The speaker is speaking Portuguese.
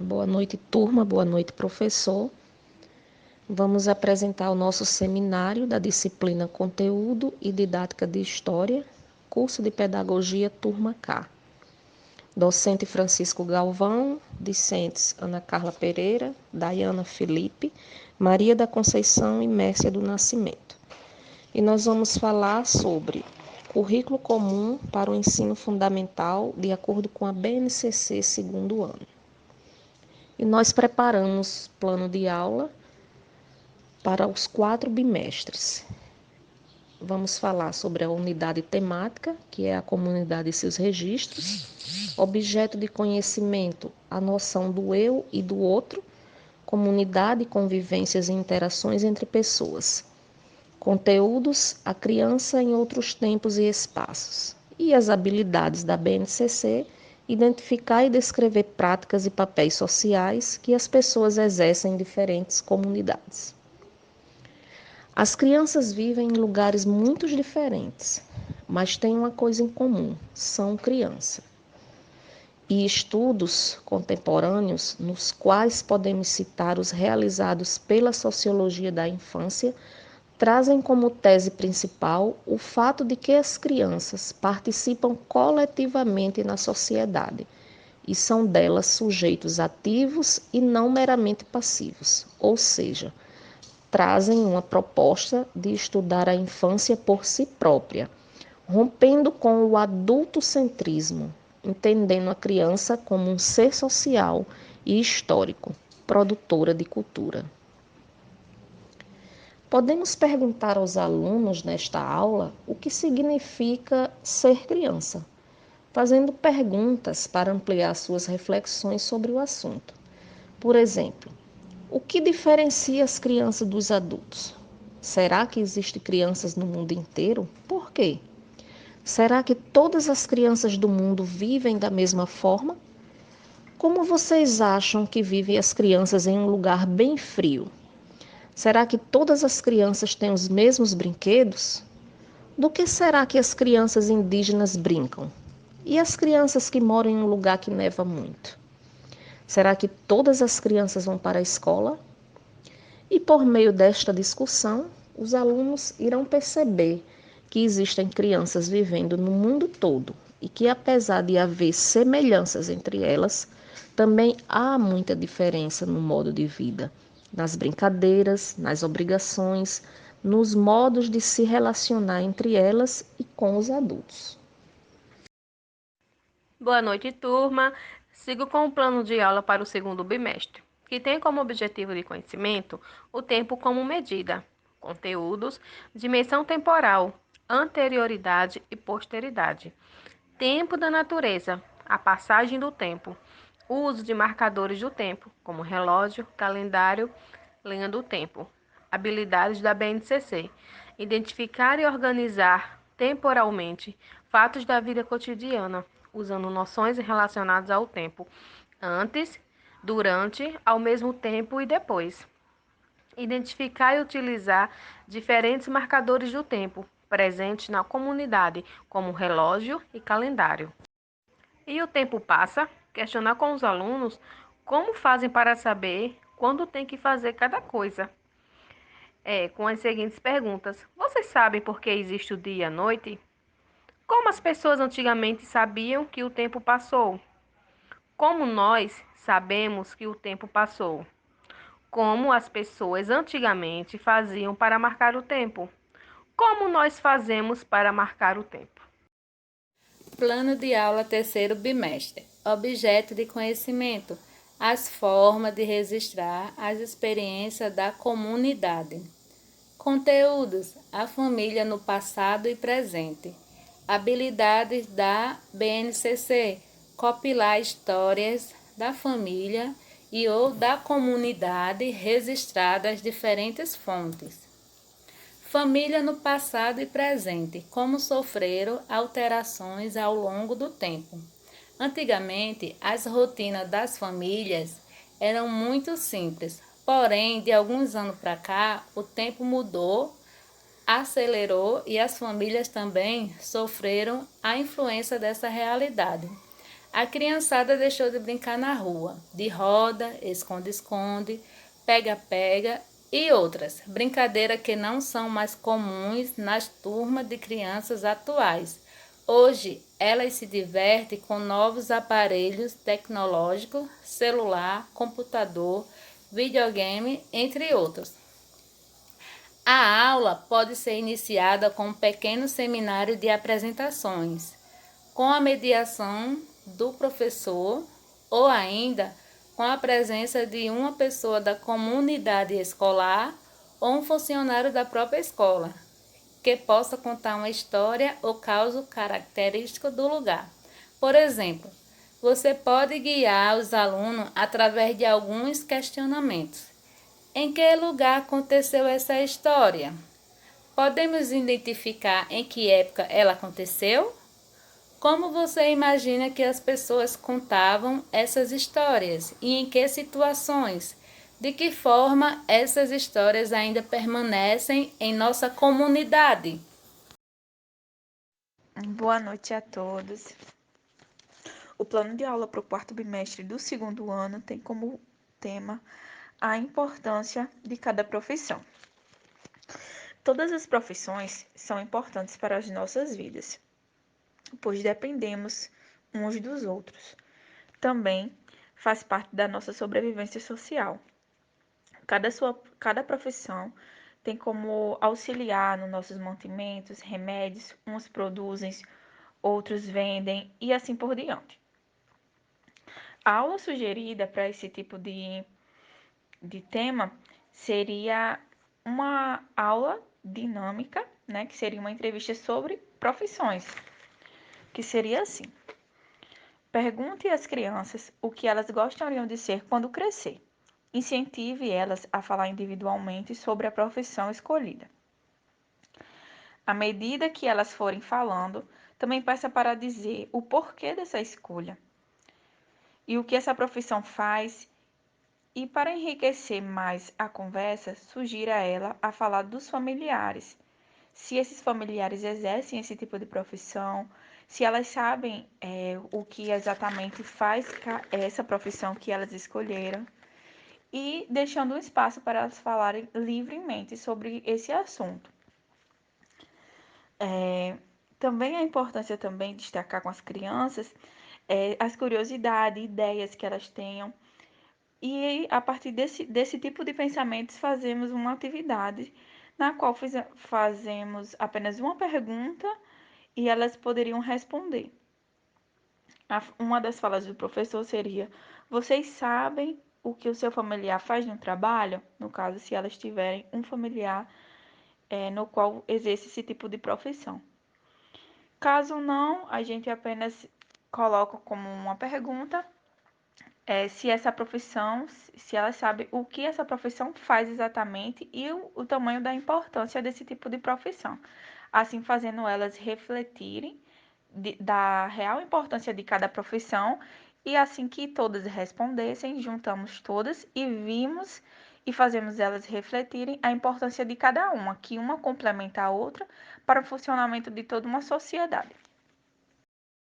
Boa noite, turma. Boa noite, professor. Vamos apresentar o nosso seminário da disciplina Conteúdo e Didática de História, curso de Pedagogia, turma K. Docente Francisco Galvão, discentes Ana Carla Pereira, Daiana Felipe, Maria da Conceição e Mércia do Nascimento. E nós vamos falar sobre currículo comum para o ensino fundamental de acordo com a BNCC segundo ano. E nós preparamos plano de aula para os 4 bimestres. Vamos falar sobre a unidade temática, que é a comunidade e seus registros, objeto de conhecimento, a noção do eu e do outro, comunidade, convivências e interações entre pessoas, conteúdos, a criança em outros tempos e espaços, e as habilidades da BNCC, identificar e descrever práticas e papéis sociais que as pessoas exercem em diferentes comunidades. As crianças vivem em lugares muito diferentes, mas têm uma coisa em comum: são crianças. E estudos contemporâneos, nos quais podemos citar os realizados pela sociologia da infância, trazem como tese principal o fato de que as crianças participam coletivamente na sociedade e são delas sujeitos ativos e não meramente passivos, ou seja, trazem uma proposta de estudar a infância por si própria, rompendo com o adultocentrismo, entendendo a criança como um ser social e histórico, produtora de cultura. Podemos perguntar aos alunos nesta aula o que significa ser criança, fazendo perguntas para ampliar suas reflexões sobre o assunto. Por exemplo, o que diferencia as crianças dos adultos? Será que existem crianças no mundo inteiro? Por quê? Será que todas as crianças do mundo vivem da mesma forma? Como vocês acham que vivem as crianças em um lugar bem frio? Será que todas as crianças têm os mesmos brinquedos? Do que será que as crianças indígenas brincam? E as crianças que moram em um lugar que neva muito? Será que todas as crianças vão para a escola? E por meio desta discussão, os alunos irão perceber que existem crianças vivendo no mundo todo e que, apesar de haver semelhanças entre elas, também há muita diferença no modo de vida, nas brincadeiras, nas obrigações, nos modos de se relacionar entre elas e com os adultos. Boa noite, turma. Sigo com o plano de aula para o segundo bimestre, que tem como objetivo de conhecimento o tempo como medida, conteúdos, dimensão temporal, anterioridade e posteridade, tempo da natureza, a passagem do tempo, o uso de marcadores do tempo, como relógio, calendário, linha do tempo, habilidades da BNCC, identificar e organizar temporalmente fatos da vida cotidiana, usando noções relacionadas ao tempo, antes, durante, ao mesmo tempo e depois. Identificar e utilizar diferentes marcadores do tempo presentes na comunidade, como relógio e calendário. E o tempo passa, questionar com os alunos como fazem para saber quando tem que fazer cada coisa. Com as seguintes perguntas: vocês sabem por que existe o dia e a noite? Como as pessoas antigamente sabiam que o tempo passou? Como nós sabemos que o tempo passou? Como as pessoas antigamente faziam para marcar o tempo? Como nós fazemos para marcar o tempo? Plano de aula terceiro bimestre. Objeto de conhecimento. As formas de registrar as experiências da comunidade. Conteúdos: a família no passado e presente. Habilidades da BNCC: compilar histórias da família e ou da comunidade registradas diferentes fontes. Família no passado e presente: como sofreram alterações ao longo do tempo. Antigamente, as rotinas das famílias eram muito simples, porém, de alguns anos para cá, o tempo mudou, acelerou e as famílias também sofreram a influência dessa realidade. A criançada deixou de brincar na rua, de roda, esconde-esconde, pega-pega e outras, brincadeiras que não são mais comuns nas turmas de crianças atuais. Hoje, elas se divertem com novos aparelhos tecnológicos, celular, computador, videogame, entre outros. A aula pode ser iniciada com um pequeno seminário de apresentações, com a mediação do professor ou ainda com a presença de uma pessoa da comunidade escolar ou um funcionário da própria escola, que possa contar uma história ou caso característico do lugar. Por exemplo, você pode guiar os alunos através de alguns questionamentos. Em que lugar aconteceu essa história? Podemos identificar em que época ela aconteceu? Como você imagina que as pessoas contavam essas histórias e em que situações? De que forma essas histórias ainda permanecem em nossa comunidade? Boa noite a todos. O plano de aula para o quarto bimestre do segundo ano tem como tema a importância de cada profissão. Todas as profissões são importantes para as nossas vidas, pois dependemos uns dos outros. Também faz parte da nossa sobrevivência social. Cada profissão tem como auxiliar nos nossos mantimentos, remédios, uns produzem, outros vendem e assim por diante. A aula sugerida para esse tipo de tema seria uma aula dinâmica, né, que seria uma entrevista sobre profissões, que seria assim: pergunte às crianças o que elas gostariam de ser quando crescer. Incentive elas a falar individualmente sobre a profissão escolhida. À medida que elas forem falando, também peça para dizer o porquê dessa escolha e o que essa profissão faz. E para enriquecer mais a conversa, sugira a ela a falar dos familiares. Se esses familiares exercem esse tipo de profissão, se elas sabem o que exatamente faz essa profissão que elas escolheram, e deixando um espaço para elas falarem livremente sobre esse assunto. Também a importância também de destacar com as crianças as curiosidades, ideias que elas tenham. E a partir desse tipo de pensamentos, fazemos uma atividade na qual fazemos apenas uma pergunta e elas poderiam responder. Uma das falas do professor seria: vocês sabem o que o seu familiar faz no trabalho? No caso, se elas tiverem um familiar no qual exerce esse tipo de profissão. Caso não, a gente apenas coloca como uma pergunta se essa profissão, se ela sabe o que essa profissão faz exatamente e o tamanho da importância desse tipo de profissão. Assim, fazendo elas refletirem da real importância de cada profissão, e assim que todas respondessem, juntamos todas e vimos e fazemos elas refletirem a importância de cada uma, que uma complementa a outra para o funcionamento de toda uma sociedade.